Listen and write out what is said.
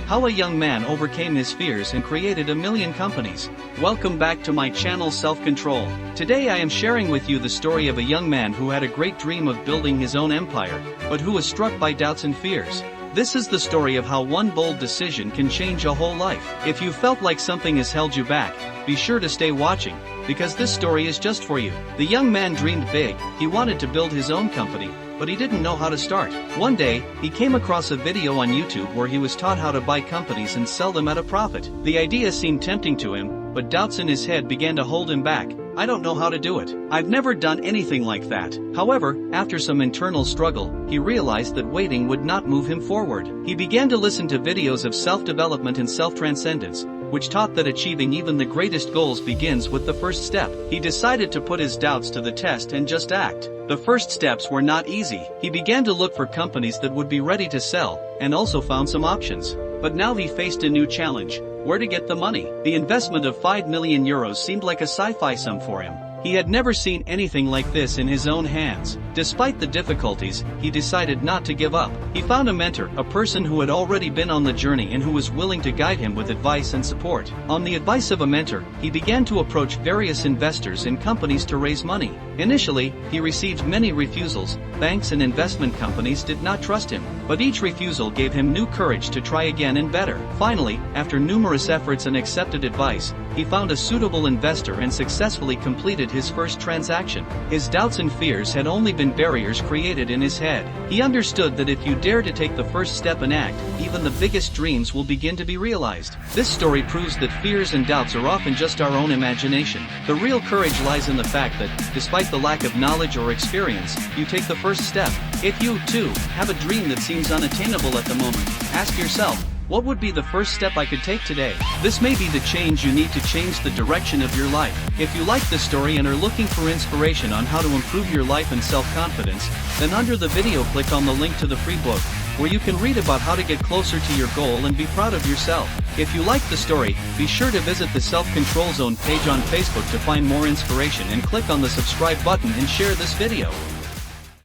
How a young man overcame his fears and created a million companies. Welcome back to my channel Self-Control. Today I am sharing with you the story of a young man who had a great dream of building his own empire, but who was struck by doubts and fears. This is the story of how one bold decision can change a whole life. If you felt like something has held you back, be sure to stay watching, because this story is just for you. The young man dreamed big. He wanted to build his own company, but he didn't know how to start. One day, he came across a video on YouTube where he was taught how to buy companies and sell them at a profit. The idea seemed tempting to him, but doubts in his head began to hold him back. I don't know how to do it. I've never done anything like that. However, after some internal struggle, he realized that waiting would not move him forward. He began to listen to videos of self-development and self-transcendence, which taught that achieving even the greatest goals begins with the first step. He decided to put his doubts to the test and just act. The first steps were not easy. He began to look for companies that would be ready to sell, and also found some options. But now he faced a new challenge: where to get the money. The investment of €5 million seemed like a sci-fi sum for him. He had never seen anything like this in his own hands. Despite the difficulties, he decided not to give up. He found a mentor, a person who had already been on the journey and who was willing to guide him with advice and support. On the advice of a mentor, he began to approach various investors and companies to raise money. Initially, he received many refusals. Banks and investment companies did not trust him, but each refusal gave him new courage to try again and better. Finally, after numerous efforts and accepted advice, he found a suitable investor and successfully completed his first transaction. His doubts and fears had only been barriers created in his head. He understood that if you dare to take the first step and act, even the biggest dreams will begin to be realized. This story proves that fears and doubts are often just our own imagination. The real courage lies in the fact that, despite the lack of knowledge or experience, you take the first step. If you, too, have a dream that seems unattainable at the moment, ask yourself, what would be the first step I could take today? This may be the change you need to change the direction of your life. If you like this story and are looking for inspiration on how to improve your life and self-confidence, then under the video click on the link to the free book, where you can read about how to get closer to your goal and be proud of yourself. If you like the story, be sure to visit the Self-Control Zone page on Facebook to find more inspiration and click on the subscribe button and share this video.